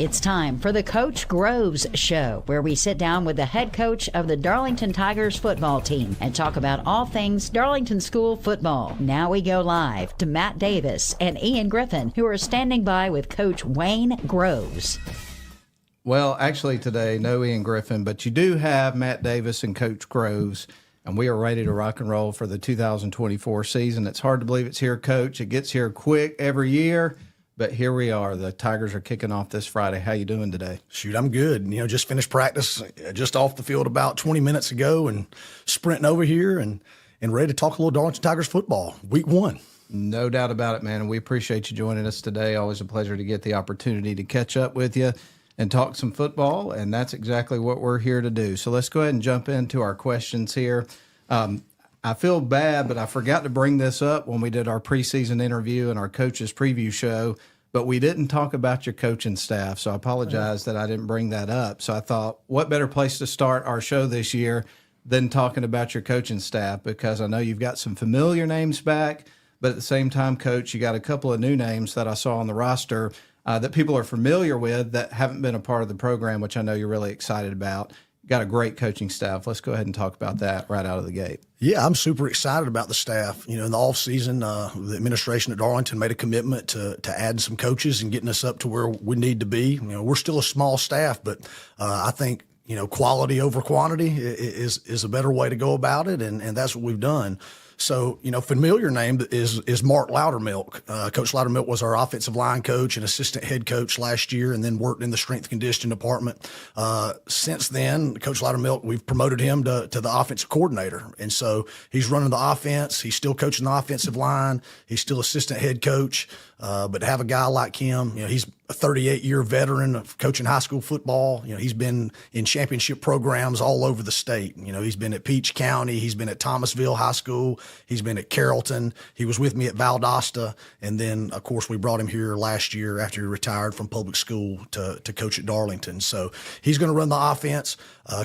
It's time for the Coach Groves Show, where we sit down with the head coach of the Darlington Tigers football team and talk about all things Darlington School football. Now we go live to Matt Davis and Ian Griffin, who are standing by with Coach Wayne Groves. Well, actually today, no Ian Griffin, but you do have Matt Davis and Coach Groves, and we are ready to rock and roll for the 2024 season. It's hard to believe it's here, Coach. It gets here quick every year. But here we are. The Tigers are kicking off this Friday. How you doing today? Shoot, I'm good. Just finished practice just off the field about 20 minutes ago and sprinting over here and ready to talk a little Darlington Tigers football, week one. No doubt about it, man. And we appreciate you joining us today. Always a pleasure to get the opportunity to catch up with you and talk some football, and that's exactly what we're here to do. So let's go ahead and jump into our questions here. I feel bad, but I forgot to bring this up when we did our preseason interview and our coaches preview show, but we didn't talk about your coaching staff. So I apologize that I didn't bring that up. So I thought, what better place to start our show this year than talking about your coaching staff, because I know you've got some familiar names back, but at the same time, Coach, you got a couple of new names that I saw on the roster that people are familiar with that haven't been a part of the program, which I know you're really excited about. Got a great coaching staff. Let's go ahead and talk about that right out of the gate. Yeah, I'm super excited about the staff. In the offseason, the administration at Darlington made a commitment to add some coaches and getting us up to where we need to be. We're still a small staff, but I think, quality over quantity is a better way to go about it, and that's what we've done. So, familiar name is Mark Loudermilk. Coach Loudermilk was our offensive line coach and assistant head coach last year, and then worked in the strength and conditioning department. Since then, Coach Loudermilk, we've promoted him to the offensive coordinator. And so he's running the offense. He's still coaching the offensive line. He's still assistant head coach. But to have a guy like him, he's a 38-year veteran of coaching high school football. He's been in championship programs all over the state. He's been at Peach County. He's been at Thomasville High School. He's been at Carrollton. He was with me at Valdosta. And then, of course, we brought him here last year after he retired from public school to coach at Darlington. So he's going to run the offense.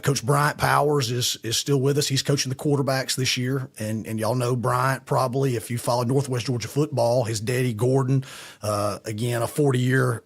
Coach Bryant Powers is still with us. He's coaching the quarterbacks this year. And y'all know Bryant probably, if you follow Northwest Georgia football, his daddy, Gordon, again, a 40-year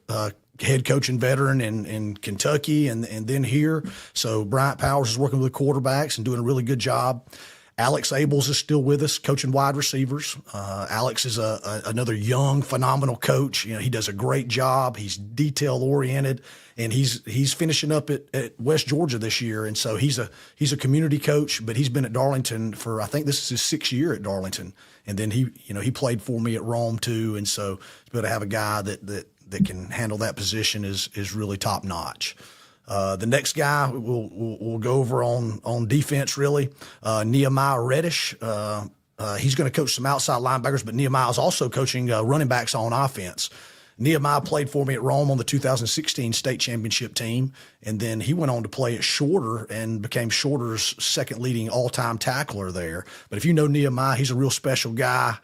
head coaching veteran in Kentucky and then here. So Bryant Powers is working with the quarterbacks and doing a really good job. Alex Abels is still with us, coaching wide receivers. Alex is another young, phenomenal coach. He does a great job. He's detail-oriented, and he's finishing up at West Georgia this year. And so he's a community coach, but he's been at Darlington for, I think this is his 6th year at Darlington. And then he played for me at Rome too. And so to be able to have a guy that can handle that position is really top notch. The next guy we'll go over on defense, really, Nehemiah Reddish. He's going to coach some outside linebackers, but Nehemiah is also coaching running backs on offense. Nehemiah played for me at Rome on the 2016 state championship team, and then he went on to play at Shorter and became Shorter's second leading all-time tackler there. But if you know Nehemiah, he's a real special guy.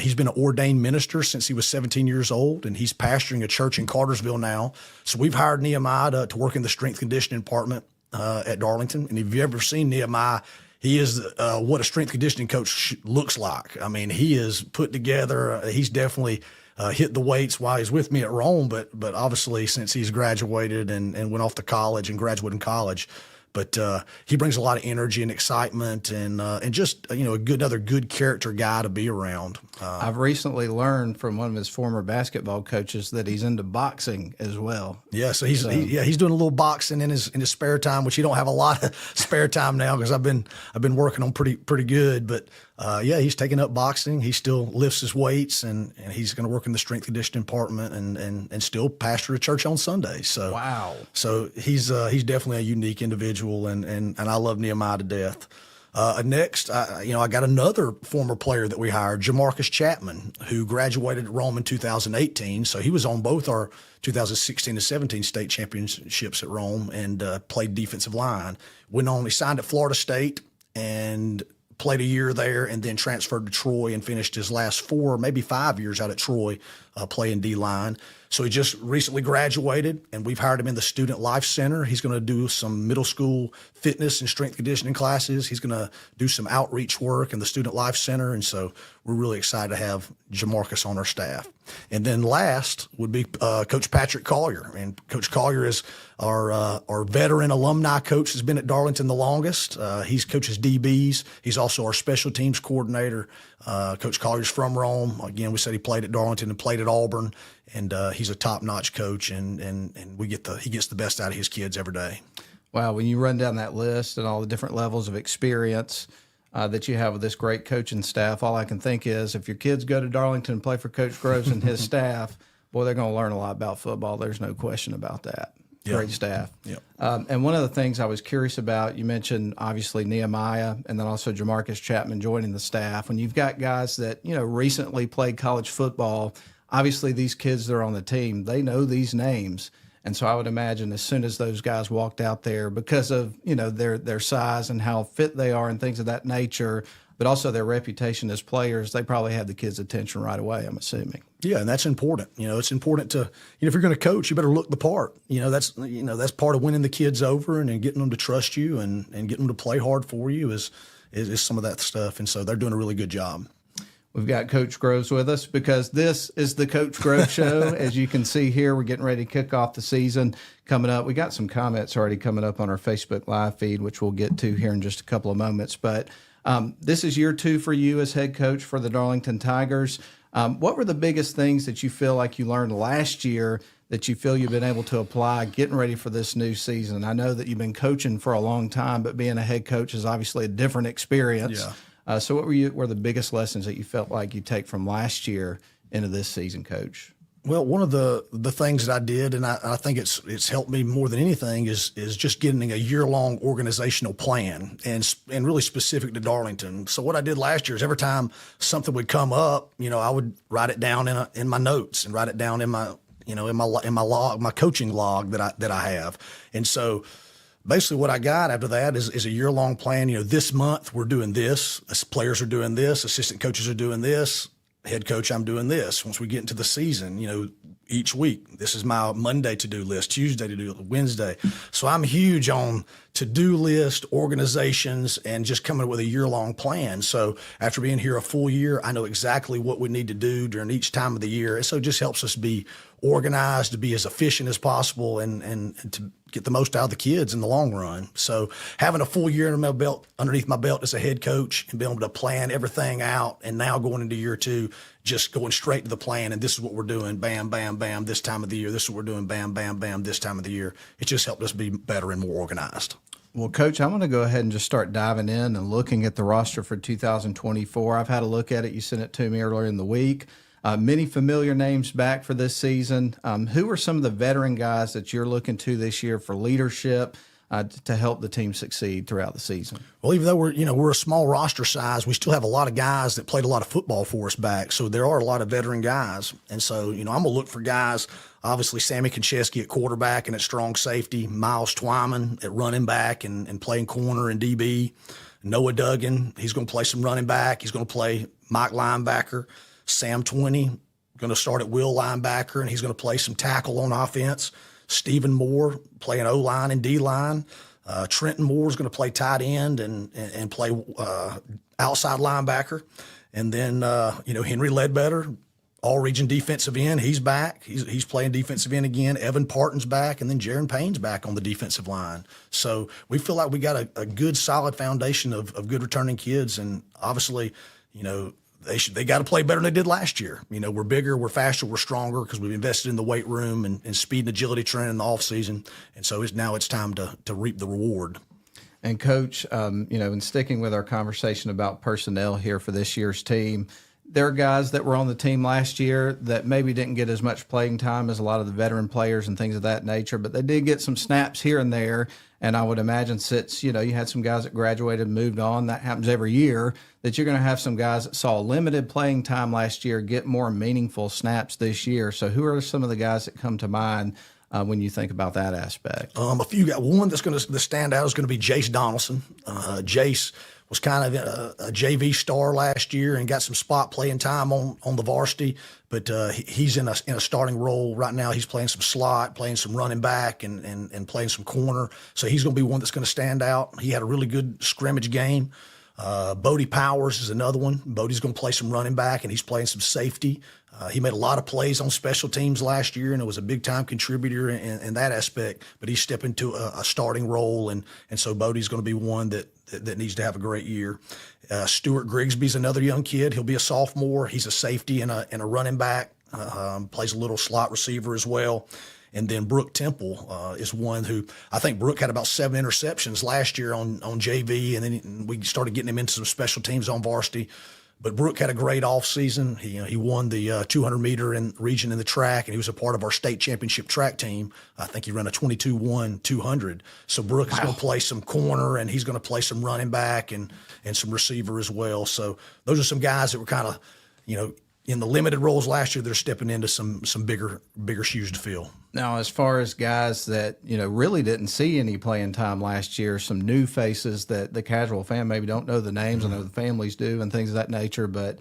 He's been an ordained minister since he was 17 years old, and he's pastoring a church in Cartersville now. So we've hired Nehemiah to work in the strength conditioning department at Darlington. And if you've ever seen Nehemiah, he is what a strength conditioning coach looks like. I mean, he is put together. He's definitely hit the weights while he's with me at Rome, but obviously since he's graduated and went off to college and graduated in college. But he brings a lot of energy and excitement and just another good character guy to be around. I've recently learned from one of his former basketball coaches that he's into boxing as well. Yeah, so he's doing a little boxing in his spare time, which he don't have a lot of spare time now because I've been working on pretty good. But he's taking up boxing. He still lifts his weights and he's going to work in the strength conditioning department and still pastor a church on Sundays. So wow. So he's definitely a unique individual and I love Nehemiah to death. Next, I got another former player that we hired, Jamarcus Chapman, who graduated at Rome in 2018. So he was on both our 2016 and 17 state championships at Rome and played defensive line. He signed at Florida State and played a year there and then transferred to Troy and finished his last 4, maybe 5 years out at Troy playing D-line. So he just recently graduated, and we've hired him in the Student Life Center. He's going to do some middle school fitness and strength conditioning classes. He's going to do some outreach work in the Student Life Center, and so we're really excited to have Jamarcus on our staff. And then last would be Coach Patrick Collier, and Coach Collier is our veteran alumni coach. Has been at Darlington the longest. He's coaches DBs. He's also our special teams coordinator. Coach Collier's from Rome. Again, we said he played at Darlington and played at Auburn, and he's a top-notch coach, and he gets the best out of his kids every day. Wow, when you run down that list and all the different levels of experience that you have with this great coaching staff, all I can think is if your kids go to Darlington and play for Coach Groves and his staff, boy, they're going to learn a lot about football. There's no question about that. Yep. Great staff. Yep. And one of the things I was curious about, you mentioned obviously Nehemiah and then also Jamarcus Chapman joining the staff. When you've got guys that, recently played college football, obviously these kids that are on the team, they know these names. And so I would imagine as soon as those guys walked out there, because of, their size and how fit they are and things of that nature, but also their reputation as players, they probably had the kids' attention right away, I'm assuming. Yeah, and that's important. It's important to, if you're going to coach, you better look the part. That's part of winning the kids over and getting them to trust you and getting them to play hard for you is some of that stuff. And so they're doing a really good job. We've got Coach Groves with us because this is the Coach Groves Show. As you can see here, we're getting ready to kick off the season coming up. We got some comments already coming up on our Facebook Live feed, which we'll get to here in just a couple of moments. But this is year 2 for you as head coach for the Darlington Tigers. What were the biggest things that you feel like you learned last year that you feel you've been able to apply getting ready for this new season? I know that you've been coaching for a long time, but being a head coach is obviously a different experience. Yeah. So what were the biggest lessons that you felt like you take from last year into this season, Coach? Well, one of the things that I did, and I think it's helped me more than anything, is just getting a year-long organizational plan and really specific to Darlington. So what I did last year is every time something would come up, I would write it down in my notes and write it down in my log, my coaching log that I have. And so basically what I got after that is a year-long plan. This month we're doing this. Players are doing this. Assistant coaches are doing this. Head coach, I'm doing this. Once we get into the season, each week, this is my Monday to-do list, Tuesday to-do list, Wednesday. So I'm huge on to-do list, organizations, and just coming up with a year-long plan. So after being here a full year, I know exactly what we need to do during each time of the year. And so it just helps us be organized, to be as efficient as possible, and to get the most out of the kids in the long run. So having a full year underneath my belt as a head coach and being able to plan everything out, and now going into year 2, just going straight to the plan, and this is what we're doing, bam, bam, bam, this time of the year, this is what we're doing, bam, bam, bam, this time of the year. It just helped us be better and more organized. Well, Coach, I'm going to go ahead and just start diving in and looking at the roster for 2024. I've had a look at it. You sent it to me earlier in the week. Many familiar names back for this season. Who are some of the veteran guys that you're looking to this year for leadership to help the team succeed throughout the season? Well, even though we're a small roster size, we still have a lot of guys that played a lot of football for us back. So there are a lot of veteran guys. And so, I'm going to look for guys, obviously Sammy Konchesky at quarterback and at strong safety, Miles Twyman at running back and playing corner and DB, Noah Duggan, he's going to play some running back. He's going to play Mike linebacker. Sam Twinney, going to start at will linebacker, and he's going to play some tackle on offense. Stephen Moore playing O-line and D-line. Trenton Moore is going to play tight end and play outside linebacker. And then, Henry Ledbetter, all-region defensive end, he's back. He's playing defensive end again. Evan Parton's back, and then Jaron Payne's back on the defensive line. So we feel like we got a good, solid foundation of good returning kids, and obviously, they got to play better than they did last year. We're bigger, we're faster, we're stronger because we've invested in the weight room and speed and agility training in the offseason. And so now it's time to reap the reward. And Coach, in sticking with our conversation about personnel here for this year's team, there are guys that were on the team last year that maybe didn't get as much playing time as a lot of the veteran players and things of that nature, but they did get some snaps here and there. And I would imagine since, you had some guys that graduated and moved on, that happens every year, that you're going to have some guys that saw limited playing time last year get more meaningful snaps this year. So who are some of the guys that come to mind when you think about that aspect? A few guys. One that's going to stand out is going to be Jace Donaldson. Jace was kind of a JV star last year and got some spot playing time on the varsity. But he's in a starting role right now. He's playing some slot, playing some running back, and playing some corner. So he's going to be one that's going to stand out. He had a really good scrimmage game. Bodie Powers is another one. Bodie's going to play some running back, and he's playing some safety. He made a lot of plays on special teams last year, and it was a big-time contributor in that aspect. But he's stepping into a starting role, and so Bodie's going to be one that needs to have a great year. Stuart Grigsby's another young kid. He'll be a sophomore. He's a safety and a running back. Plays a little slot receiver as well. And then Brooke Temple is one who I think Brooke had about 7 interceptions last year on JV, and then we started getting him into some special teams on varsity. But Brooke had a great offseason. He won the 200-meter region in the track, and he was a part of our state championship track team. I think he ran a 22-1 200. So Brooke is going to play some corner, and he's going to play some running back and some receiver as well. So those are some guys that were kind of, in the limited roles last year. They're stepping into some bigger shoes to fill. Now, as far as guys that, really didn't see any playing time last year, some new faces that the casual fan maybe don't know the names. I know the families do and things of that nature, but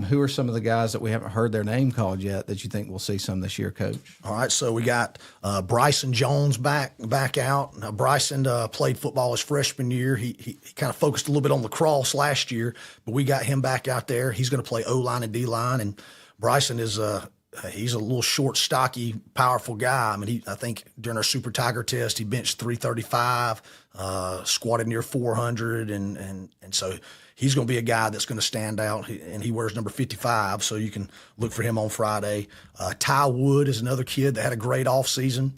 who are some of the guys that we haven't heard their name called yet that you think we'll see some this year, Coach? All right, so we got Bryson Jones back out. Now, Bryson played football his freshman year. He kind of focused a little bit on lacrosse last year, but we got him back out there. He's going to play O-line and D-line, and Bryson is he's a little short, stocky, powerful guy. I mean, I think during our Super Tiger test, he benched 335, squatted near 400, and so he's going to be a guy that's going to stand out, and he wears number 55, so you can look for him on Friday. Ty Wood is another kid that had a great offseason.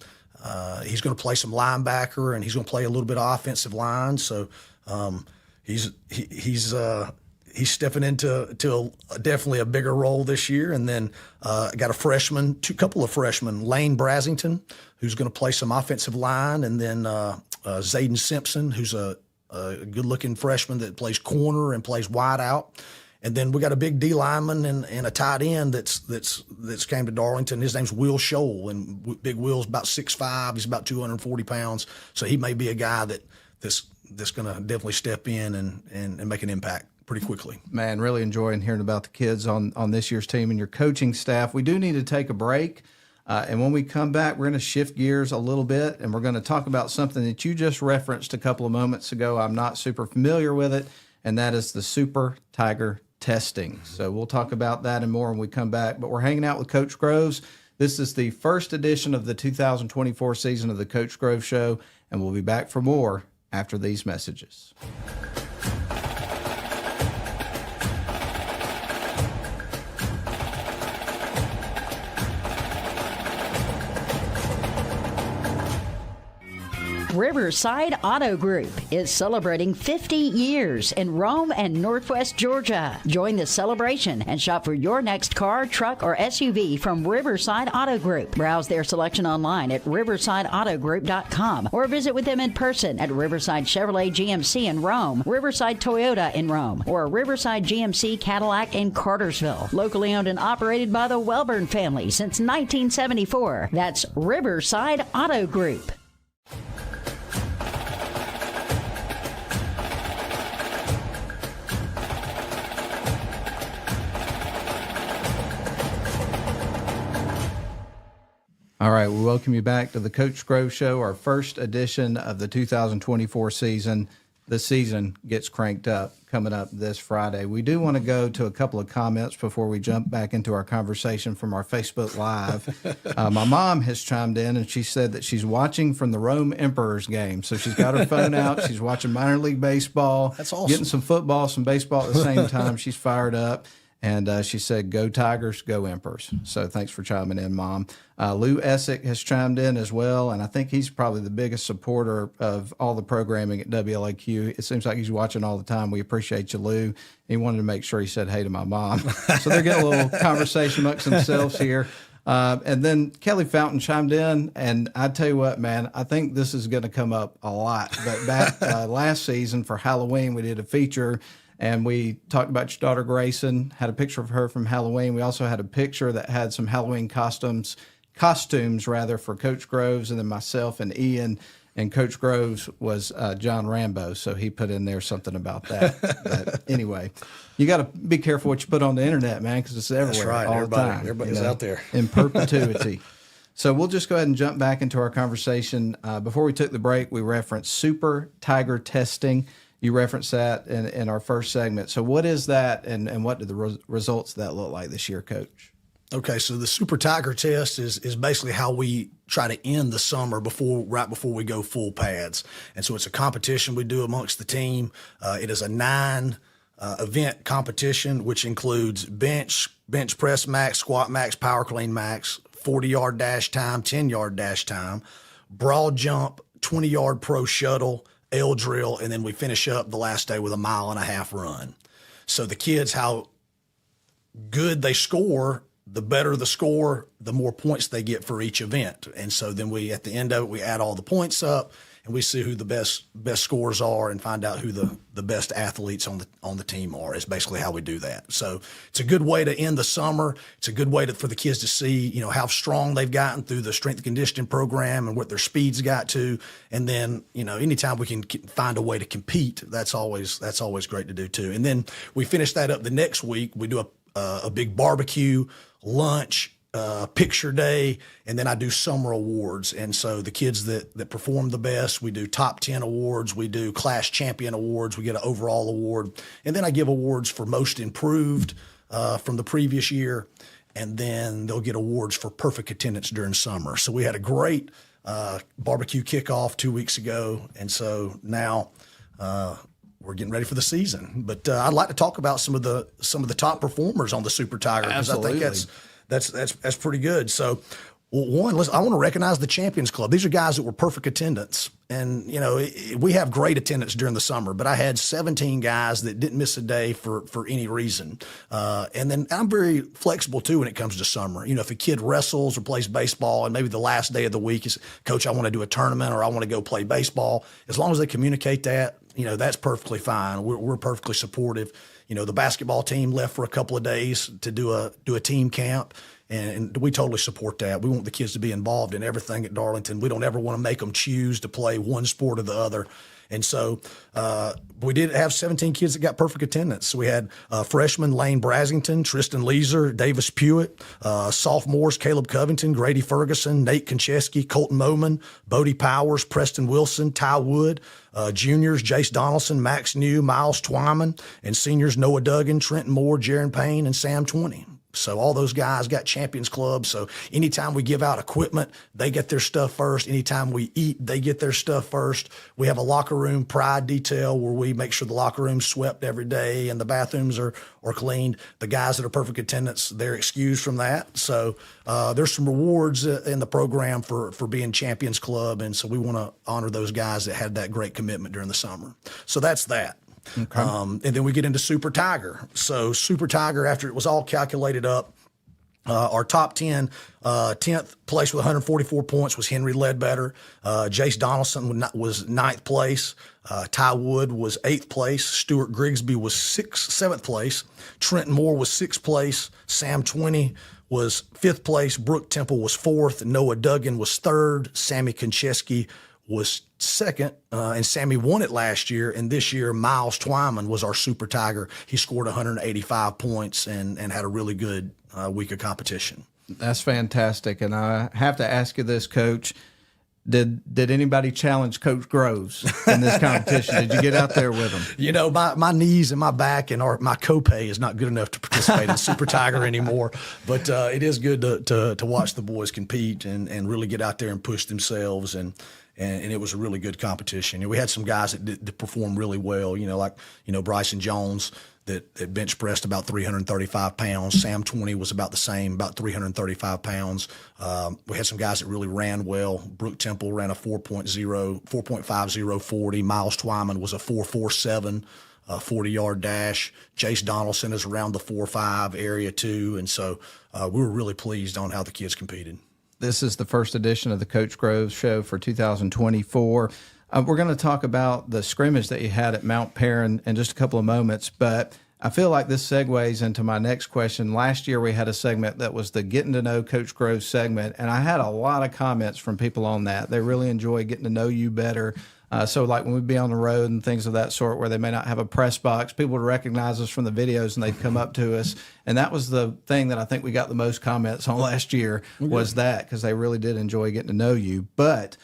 He's going to play some linebacker, and he's going to play a little bit of offensive line, so he's stepping into definitely a bigger role this year. And then got a couple of freshmen, Lane Brasington, who's going to play some offensive line, and then Zayden Simpson, who's a good-looking freshman that plays corner and plays wide out. And then we got a big D lineman and a tight end that's came to Darlington. His name's Will Scholl, and Big Will's about 6'5". He's about 240 pounds. So he may be a guy that's going to definitely step in and make an impact pretty quickly. Man, really enjoying hearing about the kids on this year's team and your coaching staff. We do need to take a break. And when we come back, we're going to shift gears a little bit, and we're going to talk about something that you just referenced a couple of moments ago. I'm not super familiar with it, and that is the Super Tiger testing. So we'll talk about that and more when we come back. But we're hanging out with Coach Groves. This is the first edition of the 2024 season of the Coach Groves Show, and we'll be back for more after these messages. Riverside Auto Group is celebrating 50 years in Rome and Northwest Georgia. Join the celebration and shop for your next car, truck, or SUV from Riverside Auto Group. Browse their selection online at riversideautogroup.com or visit with them in person at Riverside Chevrolet GMC in Rome, Riverside Toyota in Rome, or Riverside GMC Cadillac in Cartersville. Locally owned and operated by the Welburn family since 1974. That's Riverside Auto Group. All right, we welcome you back to the Coach Groves Show, our first edition of the 2024 season. The season gets cranked up coming up this Friday. We do want to go to a couple of comments before we jump back into our conversation from our Facebook Live. My mom has chimed in, and she said that she's watching from the Rome Emperors game. So she's got her phone out. She's watching minor league baseball. That's awesome. Getting some football, some baseball at the same time. She's fired up. And she said, go Tigers, go Emperors. So thanks for chiming in, Mom. Lou Essick has chimed in as well, and I think he's probably the biggest supporter of all the programming at WLAQ. It seems like he's watching all the time. We appreciate you, Lou. He wanted to make sure he said hey to my mom. So they're getting a little conversation amongst themselves here. And then Kelly Fountain chimed in, and I tell you what, man, I think this is going to come up a lot. But back last season for Halloween, we did a feature, and we talked about your daughter, Grayson, had a picture of her from Halloween. We also had a picture that had some Halloween costumes costumes rather for Coach Groves, and then myself and Ian. And Coach Groves was John Rambo, so he put in there something about that. But anyway, you got to be careful what you put on the internet, man, because it's everywhere. That's right. All the time. Everybody's out there in perpetuity. So we'll just go ahead and jump back into our conversation. Before we took the break, we referenced Super Tiger testing. You referenced that in our first segment. So what is that, and what do the results of that look like this year, Coach? Okay, so the Super Tiger test is basically how we try to end the summer right before we go full pads. And so it's a competition we do amongst the team. It is a 9 event competition, which includes bench press max, squat max, power clean max, 40-yard dash time, 10-yard dash time, broad jump, 20-yard pro shuttle, L drill, and then we finish up the last day with a 1.5 mile run. So the kids, how good they score, the better the score, the more points they get for each event. And so then at the end of it, we add all the points up and we see who the best scores are and find out who the best athletes on the team are. Is basically how we do that. So it's a good way to end the summer. It's a good way for the kids to see, how strong they've gotten through the strength and conditioning program and what their speeds got to. And then, anytime we can find a way to compete, that's always great to do too. And then we finish that up the next week. We do a big barbecue, lunch, picture day, and then I do summer awards. And so the kids that perform the best, we do top 10 awards, we do class champion awards, we get an overall award, and then I give awards for most improved from the previous year, and then they'll get awards for perfect attendance during summer. So we had a great barbecue kickoff 2 weeks ago, and so now we're getting ready for the season. But I'd like to talk about some of the top performers on the Super Tiger, because I think that's pretty good. So, one, I want to recognize the Champions Club. These are guys that were perfect attendance. And, we have great attendance during the summer, but I had 17 guys that didn't miss a day for any reason. And then I'm very flexible, too, when it comes to summer. If a kid wrestles or plays baseball and maybe the last day of the week is, Coach, I want to do a tournament or I want to go play baseball, as long as they communicate that, that's perfectly fine. We're perfectly supportive. The basketball team left for a couple of days to do a team camp, and we totally support that. We want the kids to be involved in everything at Darlington. We don't ever want to make them choose to play one sport or the other. And so we did have 17 kids that got perfect attendance. So we had freshmen Lane Brasington, Tristan Leeser, Davis Pewitt, sophomores Caleb Covington, Grady Ferguson, Nate Konchesky, Colton Moman, Bodie Powers, Preston Wilson, Ty Wood, juniors Jace Donaldson, Max New, Miles Twyman, and seniors Noah Duggan, Trenton Moore, Jaron Payne, and Sam 20. So all those guys got Champions Club. So anytime we give out equipment, they get their stuff first. Anytime we eat, they get their stuff first. We have a locker room pride detail where we make sure the locker room's swept every day and the bathrooms are cleaned. The guys that are perfect attendance, they're excused from that. So there's some rewards in the program for being Champions Club. And so we want to honor those guys that had that great commitment during the summer. So that's that. Okay. And then we get into Super Tiger. So Super Tiger, after it was all calculated up, our top 10, 10th place with 144 points was Henry Ledbetter. Jace Donaldson was 9th place. Ty Wood was 8th place. Stuart Grigsby was 7th place. Trenton Moore was 6th place. Sam 20 was 5th place. Brooke Temple was 4th. Noah Duggan was 3rd. Sammy Konchesky was 2nd, and Sammy won it last year. And this year, Miles Twyman was our Super Tiger. He scored 185 points and had a really good week of competition. That's fantastic. And I have to ask you this, Coach. Did anybody challenge Coach Groves in this competition? Did you get out there with him? My knees and my back and my copay is not good enough to participate in Super Tiger anymore. But it is good to watch the boys compete and really get out there and push themselves. And it was a really good competition. And we had some guys that performed really well, like Bryson Jones that bench pressed about 335 pounds. Sam 20 was about the same, about 335 pounds. We had some guys that really ran well. Brooke Temple ran a 4.50 40. Miles Twyman was a 4.47 40-yard dash. Jace Donaldson is around the 4.5 area too. And so we were really pleased on how the kids competed. This is the first edition of the Coach Groves Show for 2024. We're going to talk about the scrimmage that you had at Mount Vernon in just a couple of moments, but I feel like this segues into my next question. Last year we had a segment that was the Getting to Know Coach Groves segment, and I had a lot of comments from people on that. They really enjoy getting to know you better. So like when we'd be on the road and things of that sort where they may not have a press box, people would recognize us from the videos and they'd come up to us. And that was the thing that I think we got the most comments on last year was that, because they really did enjoy getting to know you. But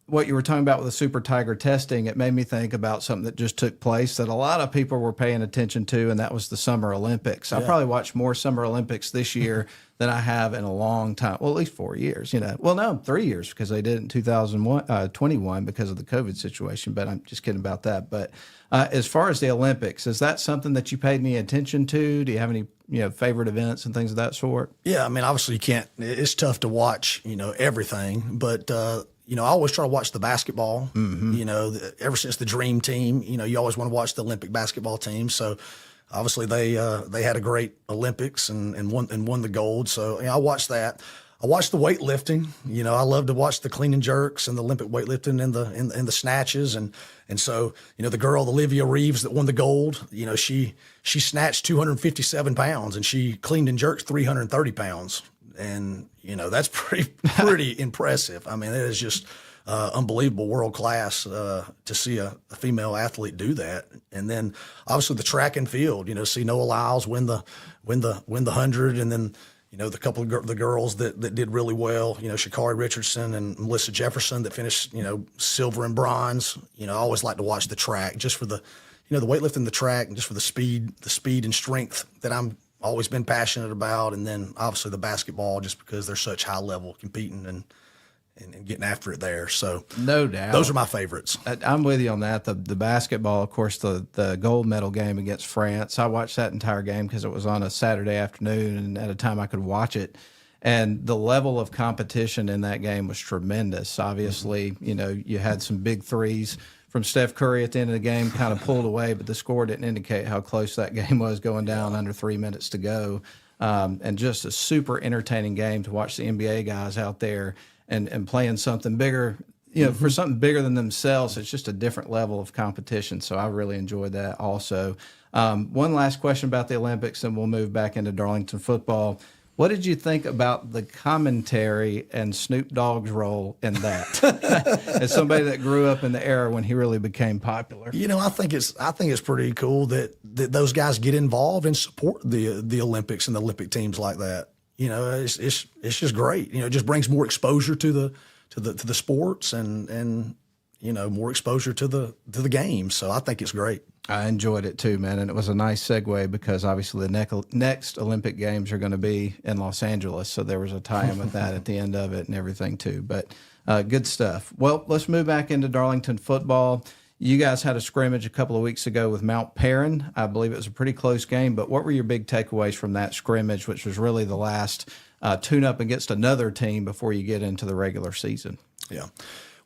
what you were talking about with the Super Tiger testing, it made me think about something that just took place that a lot of people were paying attention to, and that was the Summer Olympics. I probably watched more Summer Olympics this year than I have in a long time. Well, at least 4 years, Well, no, 3 years, because they did it in 2021 because of the COVID situation, but I'm just kidding about that. But as far as the Olympics, is that something that you paid any attention to? Do you have any favorite events and things of that sort? Yeah, I mean, obviously you can't. It's tough to watch, everything, but I always try to watch the basketball. Ever since the Dream Team, you always want to watch the Olympic basketball team. So obviously they had a great Olympics and won the gold. So I watched that. I watched the weightlifting. I love to watch the clean and jerks and the Olympic weightlifting and the snatches and so the girl Olivia Reeves that won the gold. She snatched 257 pounds and she cleaned and jerked 330 pounds. And, that's pretty impressive. I mean, it is just unbelievable, world class to see a female athlete do that. And then obviously the track and field, see Noah Lyles win the 100. And then, the couple of the girls that did really well, Sha'Carri Richardson and Melissa Jefferson that finished, silver and bronze. I always like to watch the track just for the, the weightlifting, the track, and just for the speed and strength that I'm always been passionate about, and then obviously the basketball just because they're such high level competing and getting after it there. So no doubt, those are my favorites. I'm with you on that. The basketball, of course, the gold medal game against France. I watched that entire game because it was on a Saturday afternoon and at a time I could watch it. And the level of competition in that game was tremendous. Obviously, you had some big threes from Steph Curry at the end of the game, kind of pulled away, but the score didn't indicate how close that game was, going down under 3 minutes to go. And just a super entertaining game to watch the NBA guys out there and playing something bigger, for something bigger than themselves. It's just a different level of competition. So I really enjoyed that also. One last question about the Olympics, and we'll move back into Darlington football. What did you think about the commentary and Snoop Dogg's role in that? As somebody that grew up in the era when he really became popular, I think it's pretty cool that those guys get involved and support the Olympics and the Olympic teams like that. It's just great. It just brings more exposure to the sports and more exposure to the games. So I think it's great. I enjoyed it too, man. And it was a nice segue because obviously the next Olympic Games are going to be in Los Angeles. So there was a tie-in with that at the end of it and everything too. But good stuff. Well, let's move back into Darlington football. You guys had a scrimmage a couple of weeks ago with Mount Vernon. I believe it was a pretty close game. But what were your big takeaways from that scrimmage, which was really the last tune-up against another team before you get into the regular season? Yeah.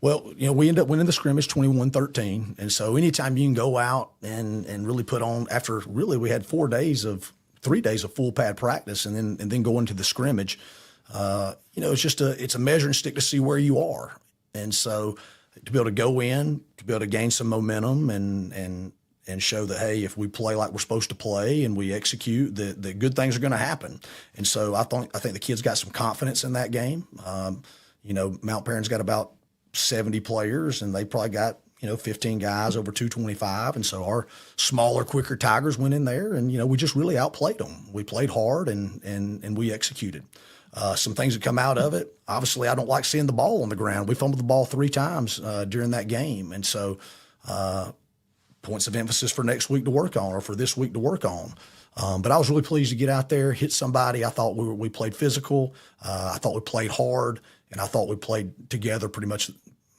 Well, we ended up winning the scrimmage 21-13. And so anytime you can go out and really put on, after really we had 3 days of full pad practice and then go into the scrimmage, it's a measuring stick to see where you are. And so to be able to go in, to be able to gain some momentum and show that, hey, if we play like we're supposed to play and we execute, that good things are going to happen. And so I think the kids got some confidence in that game. Mount Vernon got about 70 players, and they probably got 15 guys over 225, and so our smaller, quicker Tigers went in there, and we just really outplayed them. We played hard and we executed. Some things that come out of it. Obviously, I don't like seeing the ball on the ground. We fumbled the ball 3 times during that game, and so points of emphasis for next week to work on, or for this week to work on. But I was really pleased to get out there, hit somebody. I thought we played physical. I thought we played hard, and I thought we played together pretty much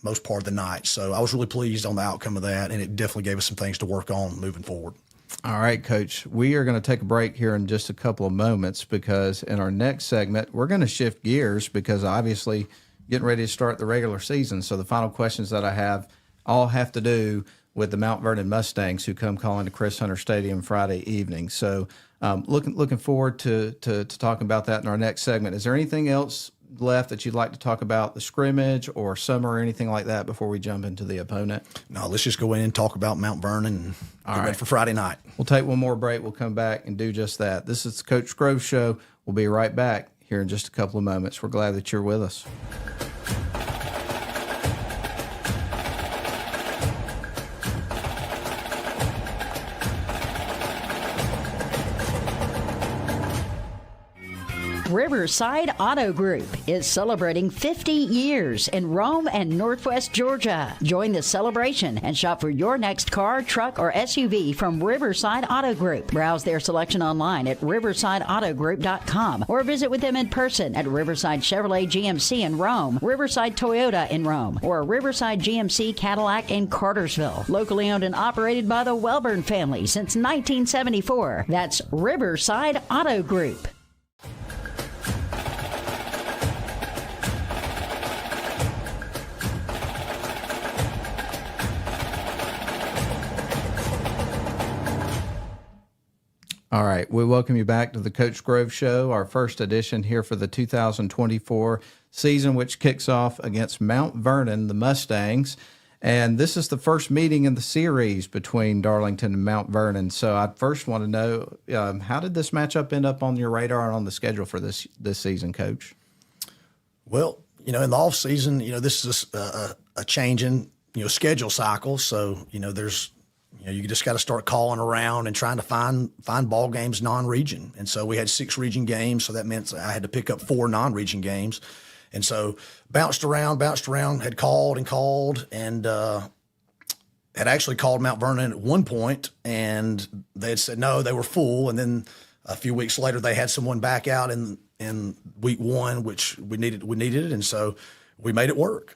most part of the night. So I was really pleased on the outcome of that, and it definitely gave us some things to work on moving forward. All right, Coach, we are going to take a break here in just a couple of moments because in our next segment, we're going to shift gears because obviously getting ready to start the regular season. So the final questions that I have all have to do with the Mount Vernon Mustangs who come calling to Chris Hunter Stadium Friday evening. So looking forward to talking about that in our next segment. Is there anything else left that you'd like to talk about the scrimmage or summer or anything like that before we jump into the opponent? No, let's just go in and talk about Mount Vernon and get ready for Friday night. We'll take one more break. We'll come back and do just that. This is the Coach Grove Show. We'll be right back here in just a couple of moments. We're glad that you're with us. Riverside Auto Group is celebrating 50 years in Rome and Northwest Georgia. Join the celebration and shop for your next car, truck, or SUV from Riverside Auto Group. Browse their selection online at riversideautogroup.com or visit with them in person at Riverside Chevrolet GMC in Rome, Riverside Toyota in Rome, or Riverside GMC Cadillac in Cartersville. Locally owned and operated by the Welburn family since 1974. That's Riverside Auto Group. All right, we welcome you back to the Coach Grove Show, our first edition here for the 2024 season, which kicks off against Mount Vernon, the Mustangs. And this is the first meeting in the series between Darlington and Mount Vernon. So I first want to know, how did this matchup end up on your radar and on the schedule for this season, Coach? Well, in the off season, this is a changing, schedule cycle. So, there's, you just got to start calling around and trying to find ball games non-region. And so we had 6 region games. So that meant I had to pick up 4 non-region games. And so bounced around, had called, and had actually called Mount Vernon at one point, and they had said no, they were full. And then a few weeks later, they had someone back out in week 1, which we needed it, and so we made it work.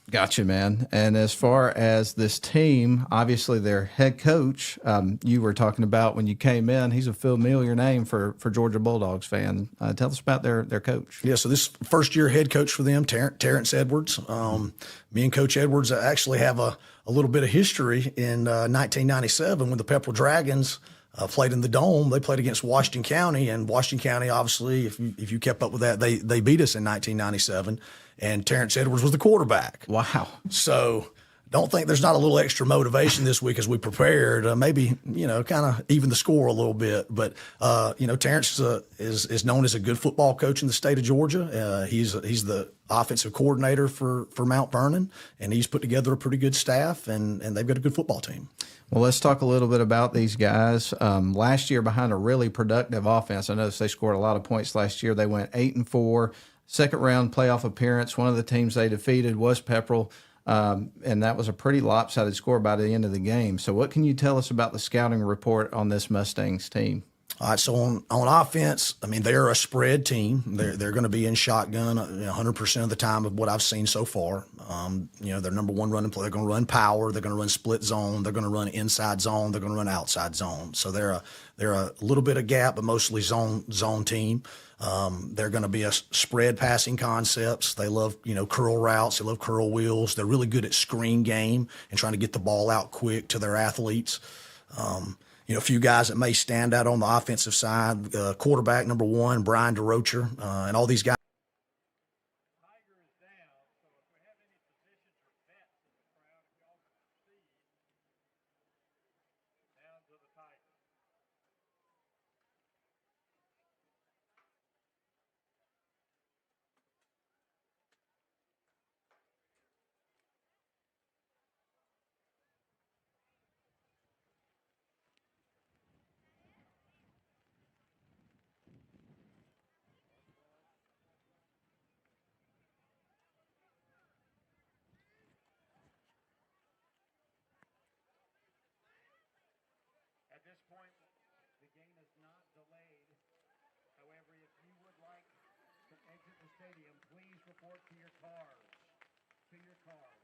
Gotcha, man. And as far as this team, obviously their head coach, you were talking about when you came in, he's a familiar name for Georgia Bulldogs fan. Tell us about their coach. Yeah, so this first-year head coach for them, Terrence Edwards. Me and Coach Edwards actually have a little bit of history in 1997 when the Pepperell Dragons played in the Dome. They played against Washington County, and Washington County, obviously, if you kept up with that, they beat us in 1997. And Terrence Edwards was the quarterback. Wow. So don't think there's not a little extra motivation this week as we prepared. Maybe, kind of even the score a little bit. But, Terrence is known as a good football coach in the state of Georgia. He's the offensive coordinator for Mount Vernon, and he's put together a pretty good staff, and they've got a good football team. Well, let's talk a little bit about these guys. Last year, behind a really productive offense, I noticed they scored a lot of points last year. They went 8-4. Second round playoff appearance. One of the teams they defeated was Pepperell, and that was a pretty lopsided score by the end of the game. So what can you tell us about the scouting report on this Mustangs team? All right, so on offense, they're a spread team. They're going to be in shotgun 100% of the time of what I've seen so far. Their number one running play, they're going to run power. They're going to run split zone. They're going to run inside zone. They're going to run outside zone. So they're a little bit of gap, but mostly zone team. They're going to be a spread passing concepts. They love, curl routes. They love curl wheels. They're really good at screen game and trying to get the ball out quick to their athletes. A few guys that may stand out on the offensive side, quarterback number 1, Brian DeRocher, and all these guys. At this point, the game is not delayed. However, if you would like to exit the stadium, please report to your cars. To your cars.